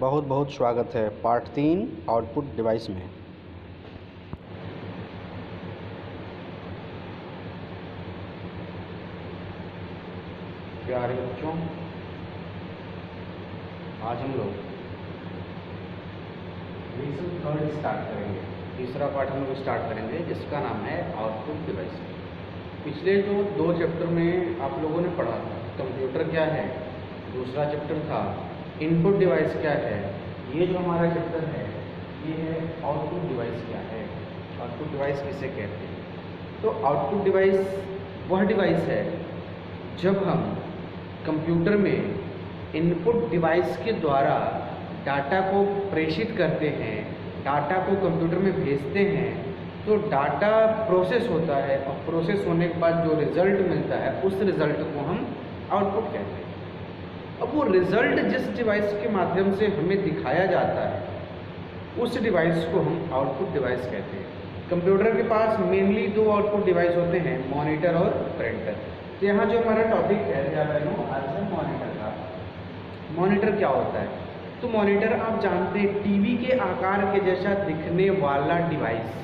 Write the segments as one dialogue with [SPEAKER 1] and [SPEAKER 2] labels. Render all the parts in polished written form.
[SPEAKER 1] बहुत बहुत स्वागत है पार्ट 3 आउटपुट डिवाइस में। प्यारे बच्चों, आज हम लोग लेसन 3 स्टार्ट करेंगे। तीसरा पार्ट हम लोग स्टार्ट करेंगे जिसका नाम है आउटपुट डिवाइस। पिछले जो 2 चैप्टर में आप लोगों ने पढ़ा था कंप्यूटर क्या है, दूसरा चैप्टर था इनपुट डिवाइस क्या है। ये जो हमारा चैप्टर है ये है आउटपुट डिवाइस क्या है, आउटपुट डिवाइस किसे कहते हैं। तो आउटपुट डिवाइस वह डिवाइस है जब हम कंप्यूटर में इनपुट डिवाइस के द्वारा डाटा को प्रेषित करते हैं, डाटा को कंप्यूटर में भेजते हैं, तो डाटा प्रोसेस होता है और प्रोसेस होने के बाद जो रिज़ल्ट मिलता है उस रिज़ल्ट को हम आउटपुट कहते हैं। अब वो रिज़ल्ट जिस डिवाइस के माध्यम से हमें दिखाया जाता है उस डिवाइस को हम आउटपुट डिवाइस कहते हैं। कंप्यूटर के पास मेनली 2 आउटपुट डिवाइस होते हैं, मॉनिटर और प्रिंटर। तो यहाँ जो हमारा टॉपिक है आज है मॉनिटर का। मॉनिटर क्या होता है? तो मॉनिटर आप जानते हैं टीवी के आकार के जैसा दिखने वाला डिवाइस।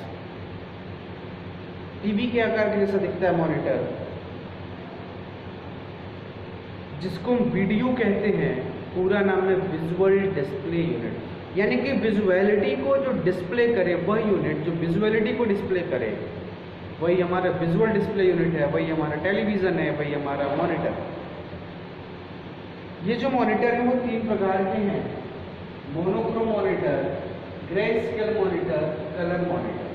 [SPEAKER 1] टीवी के आकार के जैसा दिखता है मॉनिटर, जिसको हम वीडियो कहते हैं। पूरा नाम है विजुअल डिस्प्ले यूनिट, यानी कि विजुअलिटी को जो डिस्प्ले करे वह यूनिट जो विजुअलिटी को डिस्प्ले करे वही हमारा विजुअल डिस्प्ले यूनिट है, वही हमारा टेलीविज़न है, वही हमारा मॉनिटर। ये जो मॉनिटर है वो 3 प्रकार के हैं, monochrome monitor, grey scale monitor, colour monitor.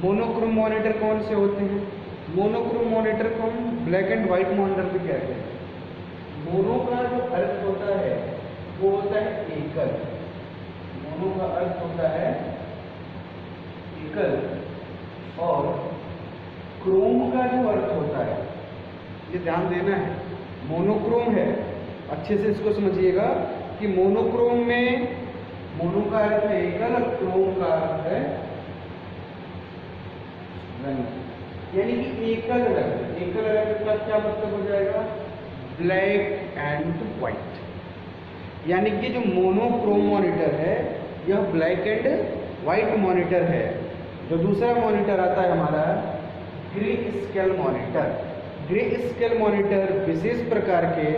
[SPEAKER 1] Monochrome monitor कौन से होते हैं? मोनोक्रोम मॉनिटर को हम ब्लैक एंड व्हाइट मॉनिटर भी कहते हैं। मोनो का जो अर्थ होता है वो होता है एकल, मोनो का अर्थ होता है एकल, और क्रोम का जो अर्थ होता है, ये ध्यान देना है, मोनोक्रोम है, अच्छे से इसको समझिएगा कि मोनोक्रोम में मोनो का अर्थ है एकल और क्रोम का अर्थ है रंग, यानी कि एकल रंग। एकल रंग का क्या मतलब हो जाएगा? Black and white. यानी कि जो मोनोक्रोम मॉनिटर है यह ब्लैक एंड वाइट मॉनिटर है। जो दूसरा मॉनिटर आता है हमारा grey scale monitor. Grey scale monitor विशेष प्रकार के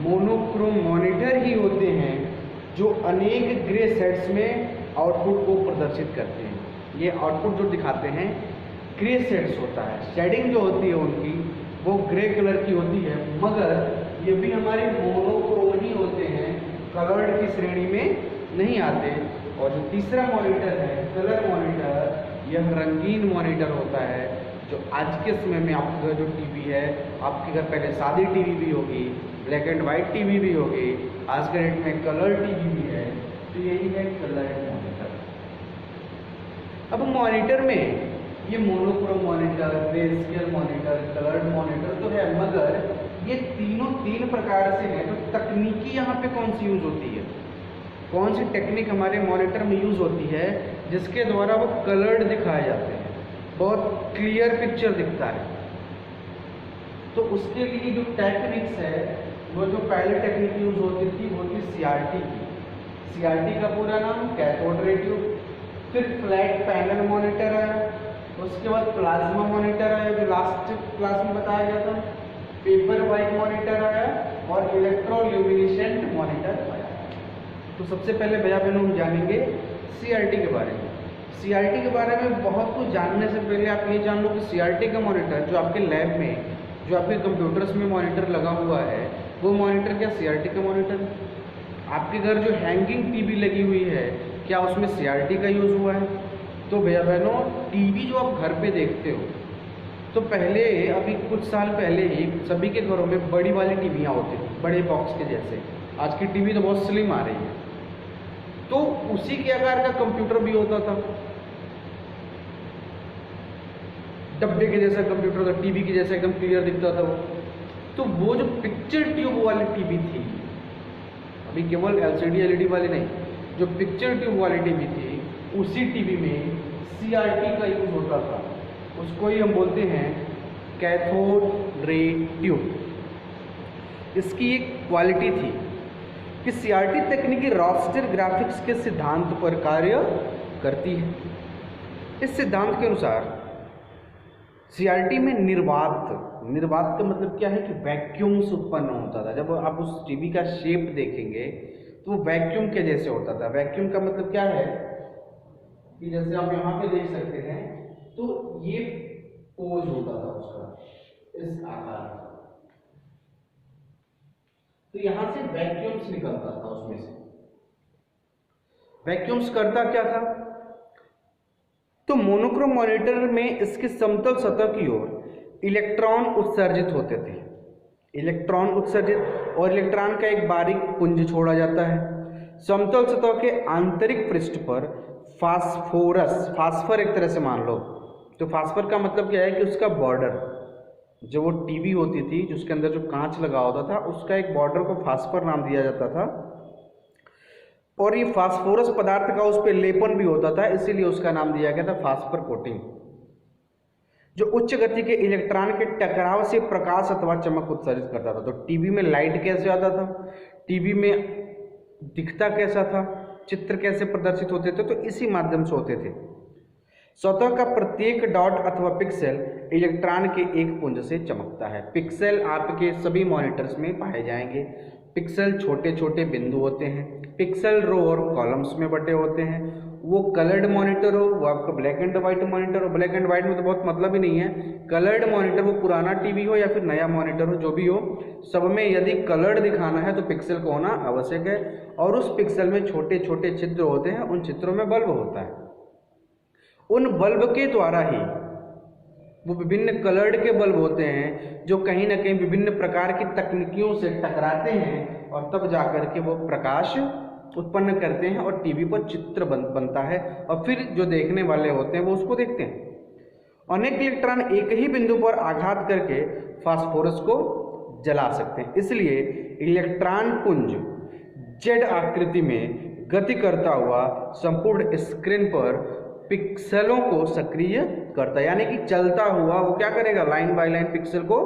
[SPEAKER 1] मोनोक्रोम मॉनिटर ही होते हैं जो अनेक ग्रे सेट्स में आउटपुट को प्रदर्शित करते हैं। ये आउटपुट जो दिखाते हैं ग्रे सेट्स होता है, शेडिंग जो होती है उनकी वो ग्रे कलर की होती है, मगर ये भी हमारे मोनोक्रोम ही होते हैं, कलर्ड की श्रेणी में नहीं आते। और जो तीसरा मॉनिटर है कलर मॉनिटर, यह रंगीन मॉनिटर होता है, जो आज के समय में आपके घर जो टीवी है, आपके घर पहले सादी टीवी भी होगी, ब्लैक एंड वाइट टीवी भी होगी, आज के डेट में कलर टीवी भी है, तो यही है कलर मॉनिटर। अब मॉनिटर में ये monochrome monitor, grey scale monitor, coloured monitor तो है, मगर ये तीनों 3 प्रकार से हैं। तो तकनीकी यहाँ पे कौन सी यूज़ होती है, कौन सी टेक्निक हमारे मॉनिटर में यूज़ होती है जिसके द्वारा वो कलर्ड दिखाए जाते हैं, बहुत क्लियर पिक्चर दिखता है। तो उसके लिए जो टेक्निक्स है वो जो पहले टेक्निक यूज़ होती थी वो थी CRT की। CRT का पूरा नाम कैथोड रे ट्यूब। फिर फ्लैट पैनल मॉनिटर आया, उसके बाद प्लाज्मा मॉनिटर आया जो लास्ट क्लास में बताया गया था, पेपर वाइट मॉनिटर आया और इलेक्ट्रोल्यूमिनेसेंट मॉनिटर आया। तो सबसे पहले भैया बहनों हम जानेंगे CRT के बारे में। CRT के बारे में बहुत कुछ जानने से पहले आप ये जान लो कि CRT का मॉनिटर जो आपके लैब में, जो आपके कंप्यूटर्स में मॉनिटर लगा हुआ है, वो मॉनिटर क्या CRT का मॉनिटर है? आपके घर जो हैंगिंग टीवी लगी हुई है क्या उसमें CRT का यूज़ हुआ है? तो भैया बहनों टीवी जो आप घर पे देखते हो, तो पहले अभी कुछ साल पहले ही सभी के घरों में बड़ी वाली टीवियाँ होती थी, बड़े बॉक्स के जैसे। आज की टीवी तो बहुत स्लिम आ रही है, तो उसी के आकार का कंप्यूटर भी होता था, डब्बे के जैसा कंप्यूटर था, टीवी के जैसा एकदम क्लियर दिखता था वो। तो वो जो पिक्चर ट्यूब वाली टीवी थी, अभी केवल LCD LED वाली नहीं, जो पिक्चर ट्यूब वाली टीवी थी उसी टीवी में CRT का यूज होता था। उसको ही हम बोलते हैं कैथोड रे ट्यूब। इसकी एक क्वालिटी थी कि सीआरटी तकनीकी रास्टर ग्राफिक्स के सिद्धांत पर कार्य करती है। इस सिद्धांत के अनुसार सीआरटी में निर्वात का मतलब क्या है कि वैक्यूम्स उत्पन्न होता था। जब आप उस टीवी का शेप देखेंगे तो वो वैक्यूम के जैसे होता था। वैक्यूम का मतलब क्या है कि जैसे आप यहाँ पे देख सकते हैं तो ये पोज होता था उसका इस आकार का, तो यहां से वैक्यूम्स निकलता था। उसमें से वैक्यूम्स करता क्या था, तो मोनोक्रोम मॉनिटर में इसकी समतल सतह की ओर इलेक्ट्रॉन उत्सर्जित होते थे। इलेक्ट्रॉन उत्सर्जित और इलेक्ट्रॉन का एक बारीक पुंज छोड़ा जाता है। समतल सतह के आंतरिक पृष्ठ पर फास्फर एक तरह से मान लो, तो फास्फर का मतलब क्या है कि उसका बॉर्डर, जो वो टीवी होती थी जिसके अंदर जो कांच लगा होता था उसका एक बॉर्डर को फास्फर नाम दिया जाता था, और ये फास्फोरस पदार्थ का उस पर लेपन भी होता था, इसीलिए उसका नाम दिया गया था फास्फर कोटिंग, जो उच्च गति के इलेक्ट्रॉन के टकराव से प्रकाश अथवा चमक उत्सर्जित करता था। तो टीवी में लाइट कैसे आता था, टीवी में दिखता कैसा था, चित्र कैसे प्रदर्शित होते थे, तो इसी माध्यम से होते थे। सतह का प्रत्येक डॉट अथवा पिक्सेल इलेक्ट्रॉन के एक पुंज से चमकता है। पिक्सेल आपके सभी मॉनिटर्स में पाए जाएंगे। पिक्सेल छोटे छोटे बिंदु होते हैं। पिक्सेल रो और कॉलम्स में बटे होते हैं। वो कलर्ड मॉनिटर हो, वो आपका ब्लैक एंड वाइट मॉनिटर हो, ब्लैक एंड वाइट में तो बहुत मतलब ही नहीं है। कलर्ड मॉनिटर वो पुराना टीवी हो या फिर नया मॉनिटर हो, जो भी हो, सब में यदि कलर्ड दिखाना है तो पिक्सल को होना आवश्यक है। और उस पिक्सल में छोटे छोटे छिद्र होते हैं, उन छिद्रों में बल्ब होता है। उन बल्ब के द्वारा ही वो विभिन्न कलर्ड के बल्ब होते हैं जो कहीं ना कहीं विभिन्न प्रकार की तकनीकियों से टकराते हैं और तब जाकर के वो प्रकाश उत्पन्न करते हैं और टीवी पर चित्र बनता है और फिर जो देखने वाले होते हैं वो उसको देखते हैं। अनेक इलेक्ट्रॉन एक ही बिंदु पर आघात करके फास्फोरस को जला सकते हैं, इसलिए इलेक्ट्रॉन पुंज जेड आकृति में गति करता हुआ संपूर्ण स्क्रीन पर पिक्सेलों को सक्रिय करता है। यानी कि चलता हुआ वो क्या करेगा, लाइन बाय लाइन पिक्सल को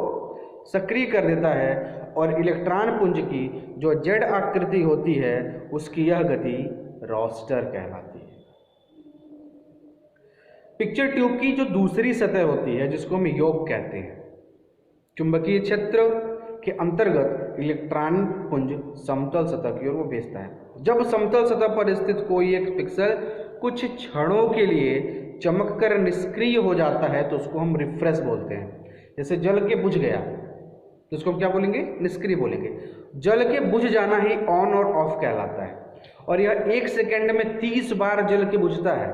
[SPEAKER 1] सक्रिय कर देता है और इलेक्ट्रॉन पुंज की जो जेड आकृति होती है उसकी यह गति रास्टर कहलाती है। पिक्चर ट्यूब की जो दूसरी सतह होती है जिसको हम योग कहते हैं, चुंबकीय क्षेत्र के अंतर्गत इलेक्ट्रॉन पुंज समतल सतह की ओर वो भेजता है। जब समतल सतह पर स्थित कोई एक पिक्सल कुछ क्षणों के लिए चमक कर निष्क्रिय हो जाता है तो उसको हम रिफ्रेश बोलते हैं। जैसे जल के बुझ गया तो उसको हम क्या बोलेंगे, निष्क्रिय बोलेंगे। जल के बुझ जाना ही ऑन और ऑफ कहलाता है और यह 1 सेकंड में 30 बार जल के बुझता है।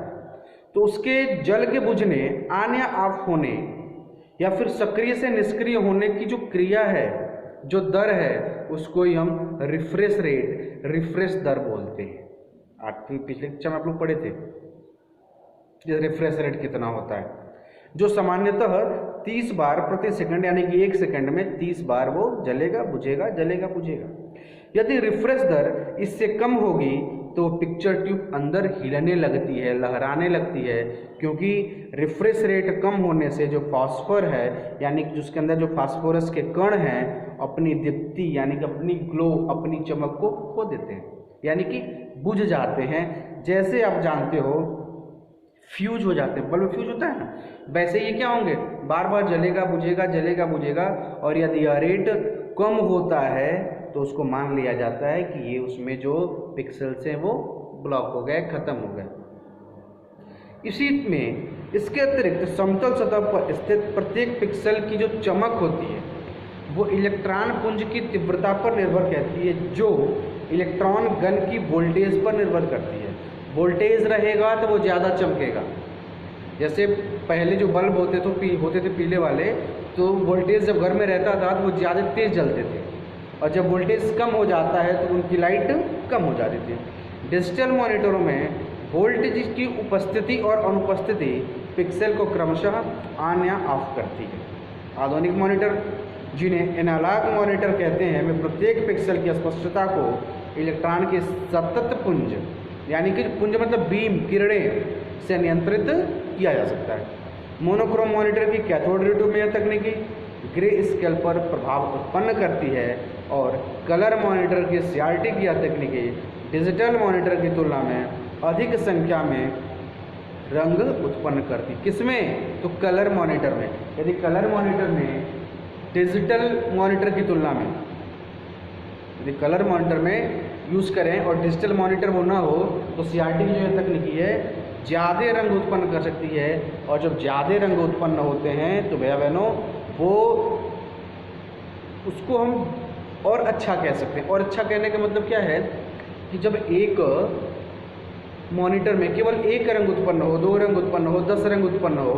[SPEAKER 1] तो उसके जल के बुझने, ऑन या ऑफ होने या फिर सक्रिय से निष्क्रिय होने की जो क्रिया है, जो दर है, उसको ही हम रिफ्रेश रेट, रिफ्रेश दर बोलते हैं। 8वीं पिछले कक्षा में आप लोग पढ़े थे रिफ्रेश रेट कितना होता है, जो सामान्यतः 30 बार प्रति सेकंड यानी कि 1 सेकंड में 30 बार वो जलेगा बुझेगा जलेगा बुझेगा। यदि रिफ्रेश दर इससे कम होगी तो पिक्चर ट्यूब अंदर हिलने लगती है, लहराने लगती है, क्योंकि रिफ्रेश रेट कम होने से जो फास्फर है यानी कि जिसके अंदर जो फास्फोरस के कण हैं अपनी दीप्ति यानी कि अपनी ग्लो, अपनी चमक को खो देते हैं, यानी कि बुझ जाते हैं। जैसे आप जानते हो फ्यूज हो जाते हैं, बल्ब फ्यूज होता है ना, वैसे ये क्या होंगे, बार बार जलेगा बुझेगा जलेगा बुझेगा। और यदि यह रेट कम होता है तो उसको मान लिया जाता है कि ये उसमें जो पिक्सेल्स हैं वो ब्लॉक हो गए, खत्म हो गए। इसी में इसके अतिरिक्त समतल सतह पर स्थित प्रत्येक पिक्सल की जो चमक होती है वो इलेक्ट्रॉन पुंज की तीव्रता पर निर्भर करती है, जो इलेक्ट्रॉन गन की वोल्टेज पर निर्भर करती है। वोल्टेज रहेगा तो वो ज़्यादा चमकेगा। जैसे पहले जो बल्ब होते थे पीले वाले, तो वोल्टेज जब घर में रहता था तो वो ज़्यादा तेज़ जलते थे, और जब वोल्टेज कम हो जाता है तो उनकी लाइट कम हो जाती थी। डिजिटल मॉनिटरों में वोल्टेज की उपस्थिति और अनुपस्थिति पिक्सेल को क्रमशः ऑन या ऑफ करती है। आधुनिक मॉनिटर, जिन्हें एनालॉग मॉनिटर कहते हैं, में प्रत्येक पिक्सल की स्पष्टता को इलेक्ट्रॉन के सतत पुंज यानी कि पुंज मतलब बीम, किरणें से नियंत्रित किया जा सकता है। मोनोक्रोम मॉनिटर की कैथोड रे ट्यूब में यह तकनीकी ग्रे स्केल पर प्रभाव उत्पन्न करती है और कलर मॉनिटर की CRT की यह तकनीकें डिजिटल मॉनिटर की तुलना में अधिक संख्या में रंग उत्पन्न करती। किसमें? तो कलर मॉनिटर में। यदि कलर मॉनिटर में डिजिटल मॉनिटर की तुलना में, यदि कलर मॉनिटर में यूज़ करें और डिजिटल मॉनिटर वो ना हो तो CRT की जो तकनीकी है ज़्यादा रंग उत्पन्न कर सकती है। और जब ज़्यादा रंग उत्पन्न होते हैं तो भैया बहनों वो उसको हम और अच्छा कह सकते हैं। और अच्छा कहने का मतलब क्या है कि जब एक मॉनिटर में केवल एक रंग उत्पन्न हो, 2 रंग उत्पन्न हो, 10 रंग उत्पन्न हो,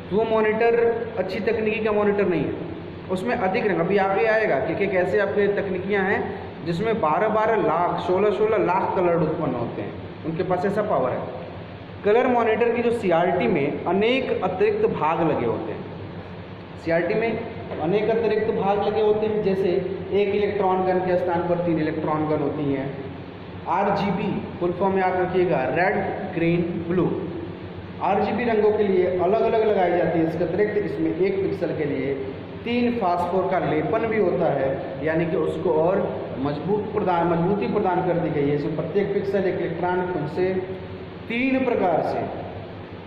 [SPEAKER 1] तो वो मॉनिटर अच्छी तकनीकी का मॉनिटर नहीं है। उसमें अधिक रंग अभी आगे आएगा कि कैसे आपके तकनीकियाँ हैं जिसमें 12-12 लाख 16-16 लाख कलर उत्पन्न होते हैं, उनके पास ऐसा पावर है। कलर मॉनिटर की जो CRT में अनेक अतिरिक्त भाग लगे होते हैं, CRT में अनेक अतिरिक्त भाग लगे होते हैं, जैसे एक इलेक्ट्रॉन गन के स्थान पर 3 इलेक्ट्रॉन गन होती हैं। RGB फुल फॉर्म में याद रखिएगा, रेड ग्रीन ब्लू। RGB रंगों के लिए अलग अलग लगाई जाती है। इसके अतिरिक्त इसमें 1 पिक्सल के लिए 3 फास्फोर का लेपन भी होता है, यानी कि उसको और मजबूती प्रदान कर दी गई है। इसमें प्रत्येक पिक्सल एक इलेक्ट्रॉन से 3 प्रकार से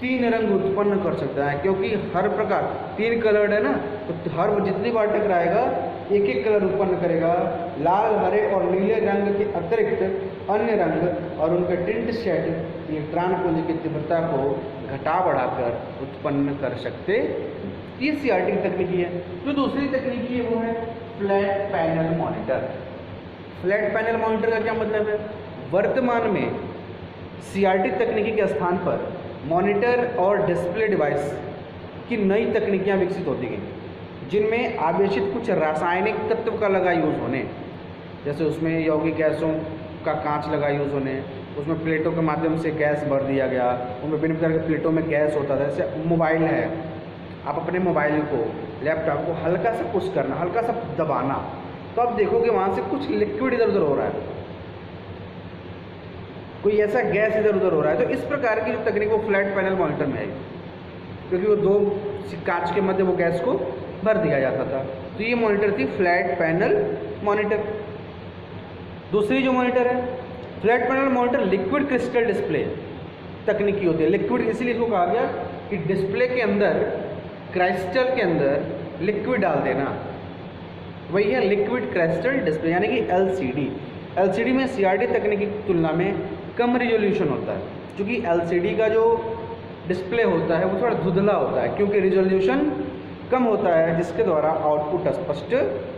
[SPEAKER 1] 3 रंग उत्पन्न कर सकता है, क्योंकि हर प्रकार 3 कलर है ना, तो हर जितनी बार टकराएगा एक एक कलर उत्पन्न करेगा। लाल, हरे और नीले रंग के अतिरिक्त अन्य रंग और उनके टिंट सेट इलेक्ट्रॉन पुंज की तीव्रता को घटा बढ़ाकर उत्पन्न कर सकते। ये CRT तकनीकी है। जो दूसरी तकनीकी है वो है flat panel monitor. Flat panel monitor का क्या मतलब है? वर्तमान में CRT तकनीकी के स्थान पर मॉनिटर और डिस्प्ले डिवाइस की नई तकनीकियाँ विकसित होती गई, जिनमें आवेशित कुछ रासायनिक तत्व का लगा यूज़ होने, जैसे उसमें यौगिक गैसों का कांच लगा यूज़ होने, उसमें प्लेटों के माध्यम से गैस भर दिया गया। उनमें विभिन्न प्रकार के प्लेटों में गैस होता था। जैसे मोबाइल है, आप अपने मोबाइल को, लैपटॉप को हल्का सा पुश करना, हल्का सा दबाना, तो आप देखोगे वहाँ से कुछ लिक्विड इधर उधर हो रहा है, कोई ऐसा गैस इधर उधर हो रहा है। तो इस प्रकार की जो तकनीक वो फ्लैट पैनल मॉनिटर में आई, क्योंकि वो 2 कांच के मध्य वो गैस को भर दिया जाता था। तो ये मॉनिटर थी फ्लैट पैनल मॉनिटर। दूसरी जो मॉनिटर है flat panel monitor liquid crystal display तकनीकी होती है। लिक्विड इसलिए इसको कहा गया कि डिस्प्ले के अंदर, क्रिस्टल के अंदर लिक्विड डाल देना, वही है लिक्विड क्रिस्टल डिस्प्ले, यानी कि LCD। LCD में CRT तकनीकी की तुलना में कम रिजोल्यूशन होता है, क्योंकि LCD का जो डिस्प्ले होता है वो थोड़ा धुंधला होता है, क्योंकि रिजोल्यूशन कम होता है, जिसके द्वारा आउटपुट स्पष्ट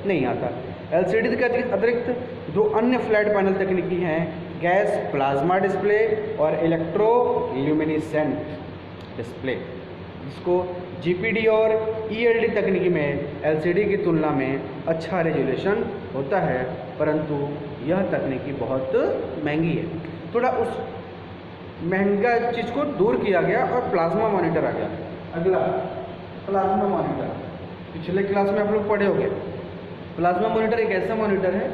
[SPEAKER 1] नहीं आता। LCD के अतिरिक्त 2 अन्य फ्लैट पैनल तकनीकी हैं, गैस प्लाज्मा डिस्प्ले और इलेक्ट्रोल्यूमिनेसेंट डिस्प्ले, जिसको GPD और ELD तकनीकी में LCD की तुलना में अच्छा रेजोल्यूशन होता है, परंतु यह तकनीकी बहुत महंगी है। थोड़ा उस महंगा चीज़ को दूर किया गया और प्लाज्मा मॉनिटर आ गया। अगला प्लाज्मा मॉनिटर, पिछले क्लास में आप लोग पढ़े होंगे। प्लाज्मा मॉनिटर एक ऐसा मॉनिटर है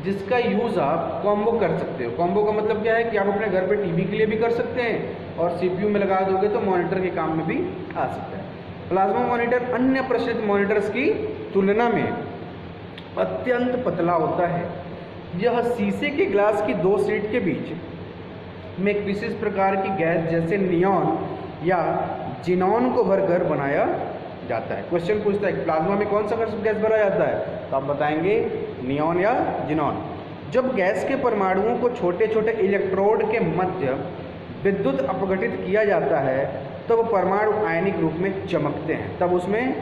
[SPEAKER 1] जिसका यूज़ आप कॉम्बो कर सकते हो। कॉम्बो का मतलब क्या है कि आप अपने घर पे टीवी के लिए भी कर सकते हैं और CPU में लगा दोगे तो मॉनिटर के काम में भी आ सकता है। प्लाज्मा मॉनिटर अन्य प्रचलित मॉनिटर्स की तुलना में अत्यंत पतला होता है। यह शीशे के ग्लास की 2 शीट के बीच में एक विशेष प्रकार की गैस जैसे नियॉन या जिनॉन को भरकर बनाया जाता है। क्वेश्चन पूछता है कि प्लाज्मा में कौन सा गैस भरा जाता है, तो आप बताएंगे नियॉन या जिनॉन। जब गैस के परमाणुओं को छोटे छोटे इलेक्ट्रोड के मध्य विद्युत अपघटित किया जाता है तब परमाणु आयनिक रूप में चमकते हैं, तब उसमें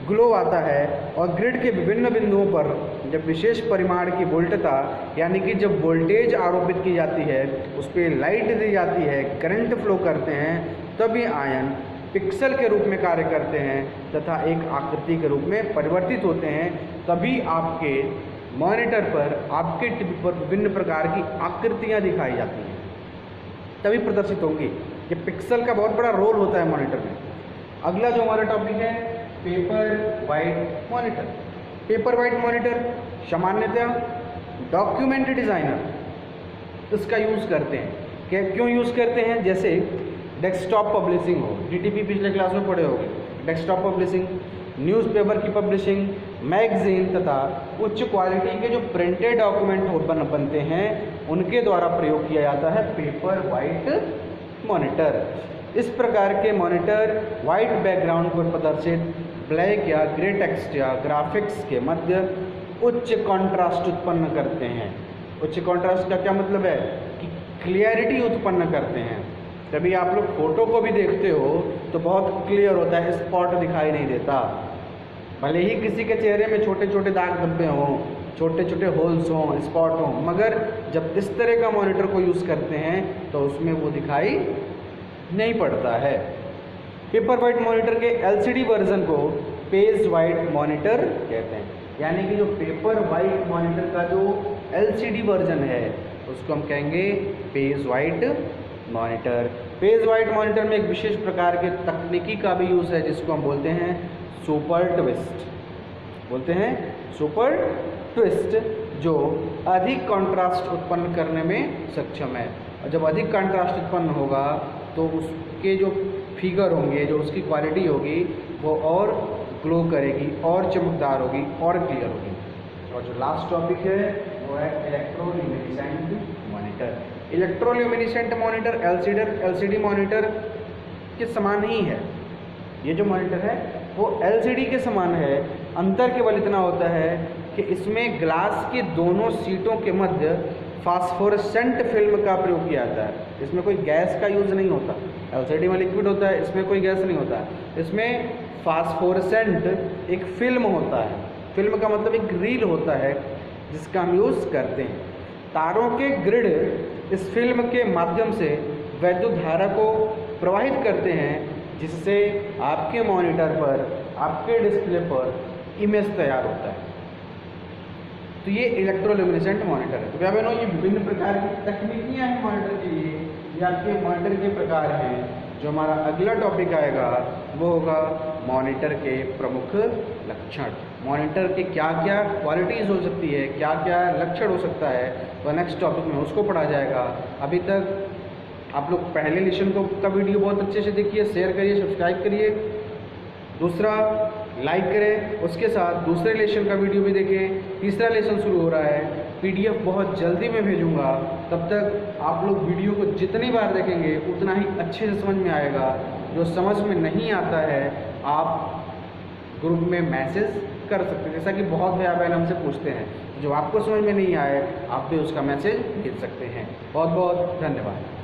[SPEAKER 1] ग्लो आता है और ग्रिड के विभिन्न बिंदुओं पर जब विशेष परिमाण की वोल्टता, यानी कि जब वोल्टेज आरोपित की जाती है, उस पर लाइट दी जाती है, करंट फ्लो करते हैं, तब ये आयन पिक्सल के रूप में कार्य करते हैं तथा एक आकृति के रूप में परिवर्तित होते हैं। तभी आपके मॉनिटर पर, आपके टीवी पर विभिन्न प्रकार की आकृतियाँ दिखाई जाती हैं, तभी प्रदर्शित होंगी। ये पिक्सल का बहुत बड़ा रोल होता है मॉनिटर में। अगला जो हमारा टॉपिक है paper white monitor. Paper white monitor सामान्यतः डॉक्यूमेंट डिज़ाइनर इसका यूज़ करते हैं। क्यों यूज़ करते हैं? जैसे डेस्कटॉप पब्लिशिंग हो, DTP पिछले क्लास में पढ़े होंगे। डेस्कटॉप पब्लिशिंग न्यूज़पेपर की पब्लिशिंग, मैगजीन तथा उच्च क्वालिटी के जो प्रिंटेड डॉक्यूमेंट बनते हैं उनके द्वारा प्रयोग किया जाता है पेपर वाइट मॉनिटर। इस प्रकार के मॉनिटर वाइट बैकग्राउंड पर प्रदर्शित ब्लैक या ग्रे टेक्स्ट या ग्राफिक्स के मध्य उच्च कॉन्ट्रास्ट उत्पन्न करते हैं। उच्च कॉन्ट्रास्ट का क्या मतलब है कि क्लियरिटी उत्पन्न करते हैं। कभी आप लोग फोटो को भी देखते हो तो बहुत क्लियर होता है, स्पॉट दिखाई नहीं देता। भले ही किसी के चेहरे में छोटे छोटे दाग धब्बे हों, छोटे छोटे होल्स हों, स्पॉट हों, मगर जब इस तरह का मॉनिटर को यूज़ करते हैं तो उसमें वो दिखाई नहीं पड़ता है। पेपर वाइट मॉनिटर के एलसीडी वर्जन को पेज वाइट मॉनिटर कहते हैं। यानी कि जो पेपर वाइट मॉनिटर का जो एलसीडी वर्जन है उसको हम कहेंगे page white monitor. Page white monitor में एक विशेष प्रकार के तकनीकी का भी यूज़ है जिसको हम बोलते हैं सुपर ट्विस्ट। बोलते हैं सुपर ट्विस्ट, जो अधिक कंट्रास्ट उत्पन्न करने में सक्षम है। और जब अधिक कंट्रास्ट उत्पन्न होगा तो उसके जो फिगर होंगे, जो उसकी क्वालिटी होगी वो और ग्लो करेगी, और चमकदार होगी, और क्लियर होगी। और जो लास्ट टॉपिक है वो है इलेक्ट्रोल्यूमिनेसेंट मॉनिटर। इलेक्ट्रोल्यूमिनेसेंट मॉनिटर एलसीडी मॉनिटर के समान ही है। ये जो मॉनिटर है वो एलसीडी के समान है। अंतर केवल इतना होता है कि इसमें ग्लास के दोनों सीटों के मध्य फास्फोरेसेंट फिल्म का प्रयोग किया जाता है। इसमें कोई गैस का यूज़ नहीं होता। एलसीडी में लिक्विड होता है, इसमें कोई गैस नहीं होता। इसमें फास्फोरेसेंट एक फिल्म होता है। फिल्म का मतलब एक रील होता है जिसका हम यूज़ करते हैं। तारों के ग्रिड इस फिल्म के माध्यम से वैद्युत धारा को प्रवाहित करते हैं, जिससे आपके मॉनिटर पर, आपके डिस्प्ले पर इमेज तैयार होता है। तो ये इलेक्ट्रोल्यूमिनेसेंट मॉनिटर है। तो क्या बहनों, ये विभिन्न प्रकार की तकनीकियाँ हैं मॉनिटर के लिए, ये आपके मॉनिटर के प्रकार हैं। जो हमारा अगला टॉपिक आएगा वो होगा मॉनिटर के प्रमुख लक्षण। मॉनिटर के क्या क्या क्वालिटीज़ हो सकती है, क्या क्या लक्षण हो सकता है, तो नेक्स्ट टॉपिक में उसको पढ़ा जाएगा। अभी तक आप लोग पहले लेसन का वीडियो बहुत अच्छे से देखिए, शेयर करिए, सब्सक्राइब करिए। दूसरा, लाइक करें, उसके साथ दूसरे लेसन का वीडियो भी देखें। तीसरा लेसन शुरू हो रहा है, पीडीएफ बहुत जल्दी मैं भेजूंगा। तब तक आप लोग वीडियो को जितनी बार देखेंगे उतना ही अच्छे से समझ में आएगा। जो समझ में नहीं आता है आप ग्रुप में मैसेज कर सकते हैं, जैसा कि बहुत भाई बहन हमसे पूछते हैं। जो आपको समझ में नहीं आए आप भी उसका मैसेज भेज सकते हैं। बहुत बहुत धन्यवाद।